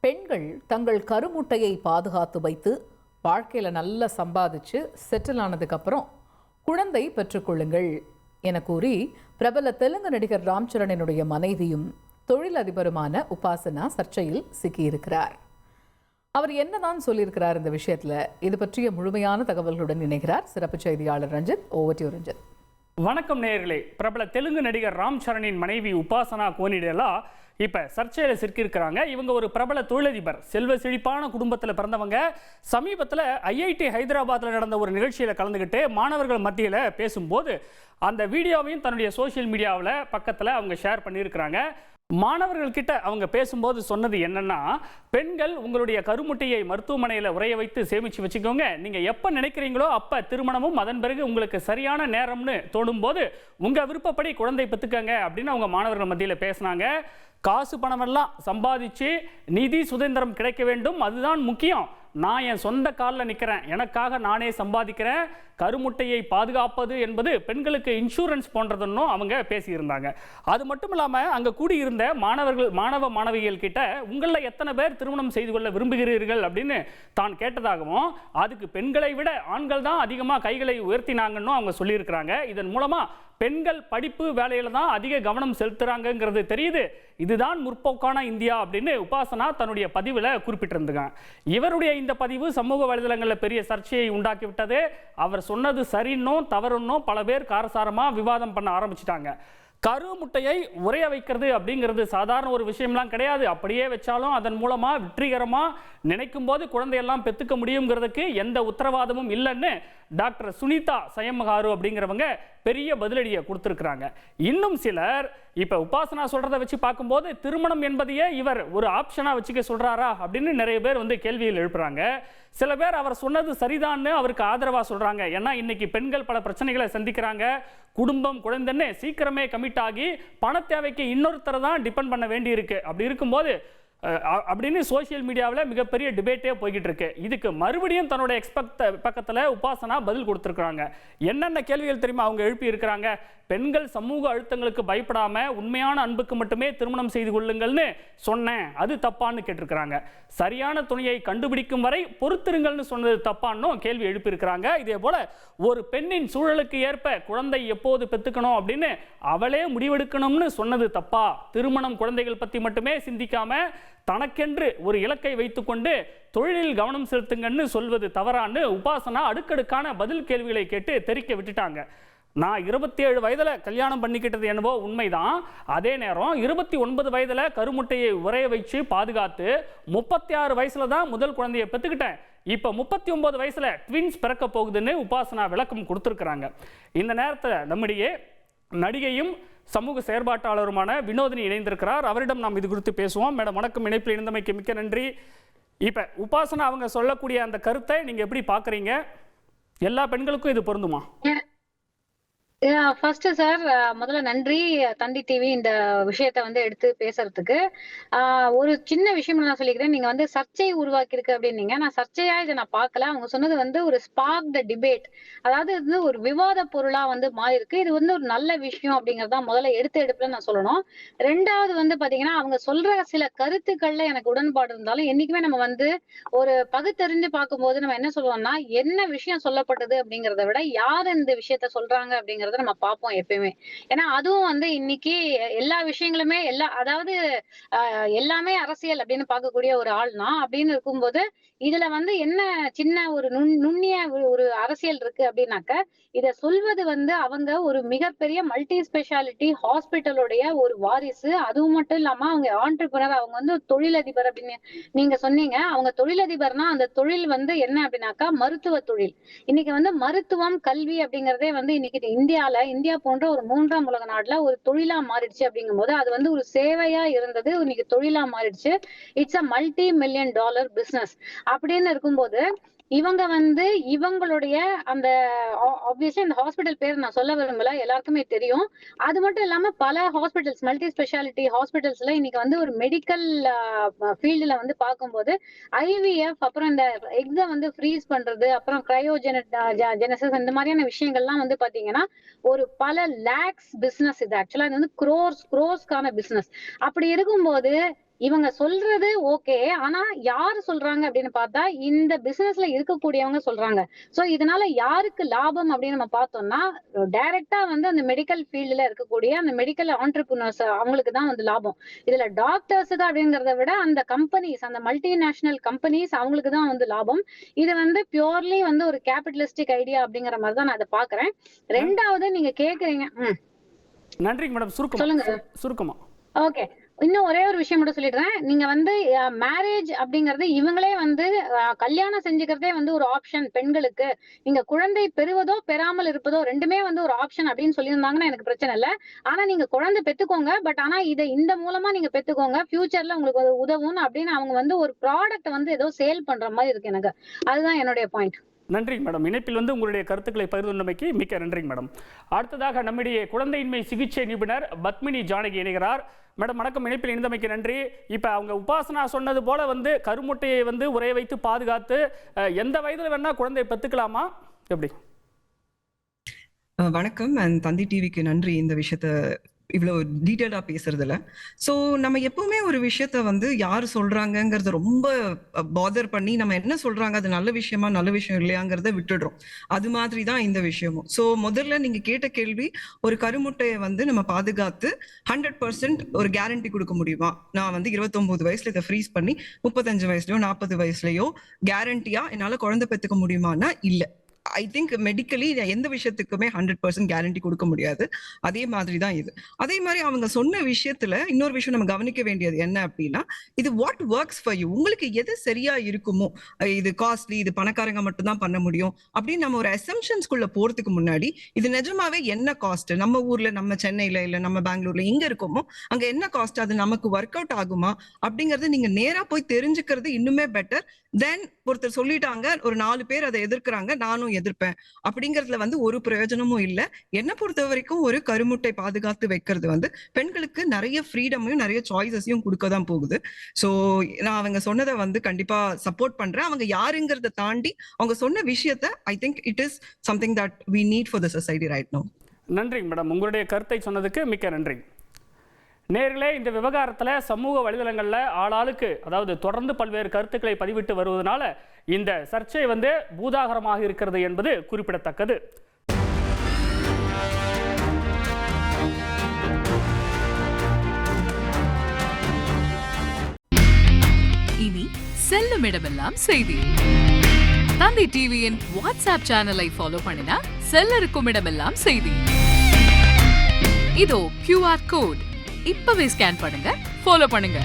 பெண்கள் தங்கள் கருமுட்டையை பாதுகாத்து வைத்து வாழ்க்கையில் நல்லா சம்பாதிச்சு செட்டில் ஆனதுக்கப்புறம் குழந்தை பெற்றுக்கொள்ளுங்கள் என கூறி பிரபல தெலுங்கு நடிகர் ராம் சரணினுடைய மனைவியும் தொழிலதிபருமான உபாசனா சர்ச்சையில் சிக்கியிருக்கிறார். அவர் என்னதான் சொல்லியிருக்கிறார் இந்த விஷயத்துல? இது பற்றிய முழுமையான தகவல்களுடன் இணைகிறார் சிறப்பு செய்தியாளர் ரஞ்சித். Over to Ranjith. வணக்கம் நேயர்களே. பிரபல தெலுங்கு நடிகர் ராம் சரணின் மனைவி உபாசனா கோனிடேலா இப்போ சர்ச்சையில் சிக்கியிருக்கிறாங்க. இவங்க ஒரு பிரபல தொழிலதிபர், செல்வ செழிப்பான குடும்பத்தில் பிறந்தவங்க. சமீபத்தில் ஐஐடி ஹைதராபாத்தில் நடந்த ஒரு நிகழ்ச்சியில் கலந்துக்கிட்டு மாணவர்கள் மத்தியில் பேசும்போது அந்த வீடியோவையும் தன்னுடைய சோசியல் மீடியாவில் பக்கத்தில் அவங்க ஷேர் பண்ணியிருக்கிறாங்க. மாணவர்கள்கிட்ட அவங்க பேசும்போது சொன்னது என்னன்னா, பெண்கள் உங்களுடைய கருமுட்டையை மருத்துவமனையில் உறைய வைத்து சேமித்து வச்சுக்கோங்க. நீங்கள் எப்போ நினைக்கிறீங்களோ அப்போ திருமணமும் அதன் பிறகு உங்களுக்கு சரியான நேரம்னு தோணும் போது உங்கள் விருப்பப்படி குழந்தை பெற்றுக்கங்க அப்படின்னு அவங்க மாணவர்கள் மத்தியில் பேசினாங்க. காசு பணமெல்லாம் சம்பாதிச்சு நிதி சுதந்திரம் கிடைக்க வேண்டும், அதுதான் முக்கியம். நான் என் சொந்த காலில் நிற்கிறேன், எனக்காக நானே சம்பாதிக்கிறேன். கருமுட்டையை பாதுகாப்பது என்பது பெண்களுக்கு இன்சூரன்ஸ் போன்றதுன்னு அவங்க பேசியிருந்தாங்க. அது மட்டும் இல்லாமல் அங்கே கூடியிருந்த மாணவ மாணவிகள் கிட்ட உங்களில் எத்தனை பேர் திருமணம் செய்து கொள்ள விரும்புகிறீர்கள் அப்படின்னு தான் கேட்டதாகவும், அதுக்கு பெண்களை விட ஆண்கள் தான் அதிகமாக கைகளை உயர்த்தினாங்கன்னு அவங்க சொல்லியிருக்கிறாங்க. இதன் மூலமாக பெண்கள் படிப்பு வேலையில தான் அதிக கவனம் செலுத்துறாங்கிறது தெரியுது. இதுதான் முற்போக்கான இந்தியா அப்படின்னு உபாசனா தன்னுடைய பதிவில் குறிப்பிட்டிருந்தாங்க. இவருடைய இந்த பதிவு சமூக வலைதளங்களில் பெரிய சர்ச்சையை உண்டாக்கிவிட்டது. அவர் சொன்னது சரின்னும் தவறுன்னும் பல பேர் காரசாரமாக விவாதம் பண்ண ஆரம்பிச்சிட்டாங்க. கருமுட்டையை உறைய வைக்கிறது அப்படிங்கிறது சாதாரண ஒரு விஷயம்லாம் கிடையாது. அப்படியே வச்சாலும் அதன் மூலமாக வெற்றிகரமாக நினைக்கும் போது குழந்தையெல்லாம் பெற்றுக்க முடியுங்கிறதுக்கு எந்த உத்தரவாதமும் இல்லைன்னு டாக்டர் சுனிதா சயமகாரு அப்படிங்கிறவங்க பெரிய பதிலடியை கொடுத்துருக்குறாங்க. இன்னும் சிலர் இப்போ உபாசனா சொல்கிறத வச்சு பார்க்கும்போது திருமணம் என்பதையே இவர் ஒரு ஆப்ஷனாக வச்சுக்க சொல்கிறாரா அப்படின்னு நிறைய பேர் கேள்வியில் எழுப்புறாங்க. சில பேர் அவர் சொன்னது சரிதான்னு அவருக்கு ஆதரவாக சொல்கிறாங்க. ஏன்னா இன்னைக்கு பெண்கள் பல பிரச்சனைகளை சந்திக்கிறாங்க. குடும்பம் குழந்தைன்னு சீக்கிரமே கமிட் ஆகி பண தேவைக்கு இன்னொருத்தரை தான் டிபெண்ட் பண்ண வேண்டி இருக்கு. அப்படி இருக்கும்போது அப்படின்னு சோசியல் மீடியாவில் மிகப்பெரிய டிபேட்டே போய்கிட்டு இருக்கு. இதுக்கு மறுபடியும் தன்னோட பக்கத்தில் உபாசனா பதில் கொடுத்துருக்குறாங்க. என்னென்ன கேள்விகள் தெரியுமா அவங்க எழுப்பி இருக்கிறாங்க? பெண்கள் சமூக அழுத்தங்களுக்கு பயப்படாம உண்மையான அன்புக்கு மட்டுமே திருமணம் செய்து கொள்ளுங்கள்னு சொன்னேன், அது தப்பான்னு கேட்டிருக்கிறாங்க. சரியான துணையை கண்டுபிடிக்கும் வரை பொறுத்திருங்கள்னு சொன்னது தப்பான்னு கேள்வி எழுப்பியிருக்கிறாங்க. இதே போல ஒரு பெண்ணின் சூழலுக்கு ஏற்ப குழந்தை எப்போது பெற்றுக்கணும் அப்படின்னு அவளே முடிவெடுக்கணும்னு சொன்னது தப்பா? திருமணம் குழந்தைகள் பற்றி மட்டுமே சிந்திக்காம தனக்கென்று ஒரு இலக்கை வைத்துக்கொண்டு தொழிலில் கவனம் செலுத்துங்கன்னு சொல்வது தவறான்னு உபாசனா அடுக்கடுக்கான பதில் கேள்விகளை கேட்டு தெரிக்க விட்டுட்டாங்க. நான் 27 வயதில் கல்யாணம் பண்ணிக்கிட்டது என்னவோ உண்மைதான். அதே நேரம் 29 வயதில் கருமுட்டையை உறைய வச்சு பாதுகாத்து 36 வயசில் தான் முதல் குழந்தையை பெற்றுக்கிட்டேன். இப்போ 39 வயசில் ட்வின்ஸ் பிறக்க போகுதுன்னு உபாசனா விளக்கம் கொடுத்துருக்குறாங்க. இந்த நேரத்தில் நம்முடைய நடிகையும் சமூக செயற்பாட்டாளருமான வினோதினி இணைந்திருக்கிறார். அவரிடம் நாம் இது குறித்து பேசுவோம். மேடம் வணக்கம். இணைப்பில் இணைந்தமைக்கு மிக்க நன்றி. இப்போ உபாசனா அவங்க சொல்லக்கூடிய அந்த கருத்தை நீங்கள் எப்படி பார்க்குறீங்க? எல்லா பெண்களுக்கும் இது பொருந்துமா? ஃபர்ஸ்ட் சார், முதல்ல நன்றி தந்தி டிவி இந்த விஷயத்த எடுத்து பேசுறதுக்கு. ஒரு சின்ன விஷயம் நான் சொல்லிக்கிறேன். நீங்க சர்ச்சை உருவாக்கி இருக்கு அப்படின்னீங்க. நான் சர்ச்சையா இதை நான் பார்க்கல. அவங்க சொன்னது ஒரு ஸ்பார்க் த டிபேட், அதாவது இது ஒரு விவாத பொருளா மாறி இருக்கு. இது ஒரு நல்ல விஷயம் அப்படிங்கறத முதல்ல எடுப்புல நான் சொல்லணும். ரெண்டாவது பாத்தீங்கன்னா அவங்க சொல்ற சில கருத்துக்கள்ல எனக்கு உடன்பாடு இருந்தாலும் என்னைக்குமே நம்ம ஒரு பகுத்தறிஞ்சு பார்க்கும்போது நம்ம என்ன சொல்லுவோம்னா, என்ன விஷயம் சொல்லப்பட்டது அப்படிங்கறத விட யார் இந்த விஷயத்த சொல்றாங்க அப்படிங்கறது நம்ம பார்ப்போம் எப்பயுமே. ஏன்னா அதுவும் இன்னைக்கு எல்லா விஷயங்களுமே அதாவது எல்லாமே அரசியல் அப்படின்னு பார்க்கக்கூடிய ஒரு ஆள்னா, அப்படின்னு இருக்கும்போது இதுல என்ன சின்ன ஒரு நுண்ணிய ஒரு அரசியல் இருக்கு அப்படின்னாக்க, இத சொல்வது அவங்க ஒரு மிகப்பெரிய மல்டி ஸ்பெஷாலிட்டி ஹாஸ்பிட்டலுடைய ஒரு வாரிசு. அதுவும் மட்டும் இல்லாம அவங்க ஆண்டர்பிரனர், அவங்க தொழிலதிபர் அப்படின்னு நீங்க சொன்னீங்க. அவங்க தொழிலதிபர்னா அந்த தொழில் என்ன அப்படின்னாக்கா மருத்துவ தொழில். இன்னைக்கு மருத்துவம் கல்வி அப்படிங்கறதே இன்னைக்கு இந்தியா போன்ற ஒரு 3ஆம் உலக நாடுல ஒரு தொழிலா மாறிடுச்சு. அப்படிங்கும் போது அது ஒரு சேவையா இருந்தது, இன்னைக்கு தொழிலா மாறிடுச்சு. It's a $multi-million business. அப்படின்னு இருக்கும்போது இவங்க இவங்களுடைய அந்த ஆப்வியஸ்லி இந்த ஹாஸ்பிட்டல் பேர் நான் சொல்ல விரும்பல, எல்லாருக்குமே தெரியும். அது மட்டும் இல்லாம பல ஹாஸ்பிட்டல்ஸ், மல்டி ஸ்பெஷாலிட்டி ஹாஸ்பிட்டல்ஸ்ல இன்னைக்கு ஒரு மெடிக்கல் ஃபீல்டுல பார்க்கும்போது ஐவிஎஃப், அப்புறம் இந்த எக்ஸ ஃப்ரீஸ் பண்றது, அப்புறம் கிரையோஜெனசிஸ், இந்த மாதிரியான விஷயங்கள்லாம் பாத்தீங்கன்னா ஒரு பல லேக்ஸ் பிசினஸ். இது ஆக்சுவலா இது க்ரோர்ஸ்க்கான பிசினஸ். அப்படி இருக்கும்போது இவங்க சொல்றது ஓகே, ஆனா யாரு சொல்றாங்க அப்படின்னு பார்த்தா இந்த பிசினஸ்ல இருக்கக்கூடியவங்க சொல்றாங்க. சோ இதனால யாருக்கு லாபம் அப்படின்னு நம்ம பார்த்தோம்னா, டைரக்டா வந்து அந்த மெடிக்கல் ஃபீல்டுல இருக்கக்கூடிய அந்த மெடிக்கல் ஆண்டர்பிரினர்ஸ் அவங்களுக்கு தான் வந்து லாபம். இதுல டாக்டர்ஸ் தான் அப்படிங்கறத விட அந்த கம்பெனிஸ், அந்த மல்டிநேஷனல் கம்பெனிஸ் அவங்களுக்கு தான் வந்து லாபம். இது வந்து பியூர்லி வந்து ஒரு கேபிட்டலிஸ்டிக் ஐடியா அப்படிங்கிற மாதிரி தான் நான் அதை பாக்குறேன். ரெண்டாவது நீங்க கேக்குறீங்க. நன்றிங்க மேடம். சொல்லுங்க. சுருக்கமா. ஓகே. இன்னும் ஒரே ஒரு விஷயம் மட்டும் சொல்லிடுறேன். நீங்க வந்து மேரேஜ் அப்படிங்கறது இவங்களே வந்து கல்யாணம் செஞ்சுக்கிறதே வந்து ஒரு ஆப்ஷன் பெண்களுக்கு. நீங்க குழந்தை பெறுவதோ பெறாமல் இருப்பதோ ரெண்டுமே வந்து ஒரு ஆப்ஷன் அப்படின்னு சொல்லியிருந்தாங்கன்னா எனக்கு பிரச்சனை இல்ல. ஆனா நீங்க குழந்தை பெத்துக்கோங்க, பட் ஆனா இதை இந்த மூலமா நீங்க பெத்துக்கோங்க, ஃபியூச்சர்ல உங்களுக்கு அது உதவும் அப்படின்னு அவங்க வந்து ஒரு ப்ராடக்ட் வந்து ஏதோ சேல் பண்ற மாதிரி இருக்கு எனக்கு. அதுதான் என்னுடைய பாயிண்ட். நன்றிங்க மேடம். இணைப்பில் வந்து உங்களுடைய கருத்துக்களை பகிர்ந்தமைக்கு மிக்க நன்றிங்க மேடம். அடுத்ததாக நம்முடைய குழந்தையின்மை சிகிச்சை நிபுணர் பத்மினி ஜானகி இணைகிறார். மேடம் வணக்கம். இணைப்பில் இணைந்தமைக்கு நன்றி. இப்போ அவங்க உபாசனா சொன்னது போல வந்து கருமுட்டையை வந்து உரைய வைத்து பாதுகாத்து எந்த வயதில் வேணா குழந்தையை பெற்றுக்கலாமா, எப்படி? வணக்கம். அண்ட் தந்தி டிவிக்கு நன்றி இந்த விஷயத்த இவ்வளோ டீட்டெயிலாக பேசுறதுல. ஸோ நம்ம எப்பவுமே ஒரு விஷயத்த வந்து யார் சொல்றாங்கங்கிறத ரொம்ப பாதர் பண்ணி நம்ம என்ன சொல்றாங்க அது நல்ல விஷயமா நல்ல விஷயம் இல்லையாங்கிறத விட்டுடுறோம். அது மாதிரி தான் இந்த விஷயமும். ஸோ முதல்ல நீங்க கேட்ட கேள்வி, ஒரு கருமுட்டையை வந்து நம்ம பாதுகாத்து 100% ஒரு கேரண்டி கொடுக்க முடியுமா? நான் வந்து 29 வயசுல இதை ஃப்ரீஸ் பண்ணி 35 வயசுலயோ 40 வயசுலயோ கேரண்டியா என்னால குழந்தை பெற்றுக்க முடியுமானா இல்லை. ஐ திங்க் மெடிக்கலி எந்த விஷயத்துக்குமே 100% கேரண்டி கொடுக்க முடியாது. அதே மாதிரி தான் இது. அதே மாதிரி அவங்க சொன்ன விஷயத்துல இன்னொரு விஷயம் நம்ம கவனிக்க வேண்டியது என்ன அப்படின்னா, இது வாட் ஒர்க்ஸ் ஃபார் யூ. உங்களுக்கு எது சரியா இருக்குமோ, இது காஸ்ட்லி, இது பணக்காரங்க மட்டும் தான் பண்ண முடியும் அப்படின்னு நம்ம ஒரு அசம்ஷன்ஸ்குள்ள போறதுக்கு முன்னாடி இது நிஜமாவே என்ன காஸ்ட், நம்ம ஊர்ல, நம்ம சென்னையில இல்ல நம்ம பெங்களூர்ல எங்க இருக்கோமோ அங்க என்ன காஸ்ட், அது நமக்கு ஒர்க் அவுட் ஆகுமா அப்படிங்கறது நீங்க நேரா போய் தெரிஞ்சுக்கிறது இன்னுமே பெட்டர் தென் ஒருத்தர் சொல்லிட்டாங்க ஒரு 4 பேர் அதை எதிர்க்கிறாங்க நானும் எதிர்ப்பேன் அப்படிங்கறதுல வந்து ஒரு பிரயோஜனமும் இல்லை. என்ன பொறுத்த வரைக்கும் ஒரு கருமுட்டை பாதுகாத்து வைக்கிறது வந்து பெண்களுக்கு நிறைய ஃப்ரீடமையும் நிறைய சாய்ஸஸையும் கொடுக்க தான் போகுது. ஸோ நான் அவங்க சொன்னதை வந்து கண்டிப்பா சப்போர்ட் பண்றேன். அவங்க யாருங்கிறத தாண்டி அவங்க சொன்ன விஷயத்த I think it is something that we need for the society right now. நன்றிங்க மேடம். உங்களுடைய கருத்தை சொன்னதுக்கு மிக்க நன்றி. நேர்களே, இந்த விவகாரத்தில் சமூக வலைதளங்களில் ஆளாளுக்கு அதாவது தொடர்ந்து பல்வேறு கருத்துக்களை பதிவிட்டு வருவதனால இந்த சர்ச்சை வந்து பூதாகரமாக இருக்கிறது என்பது குறிப்பிடத்தக்கது. இனி செல்லும் இடமெல்லாம் செய்தி. தந்தி டிவியின் வாட்ஸ்அப் சேனலை ஃபாலோ பண்ணினா செல்ல இருக்கும் இடமெல்லாம் செய்தி. இதோ QR கோட் இப்பவே ஸ்கேன் பண்ணுங்க, ஃபாலோ பண்ணுங்க.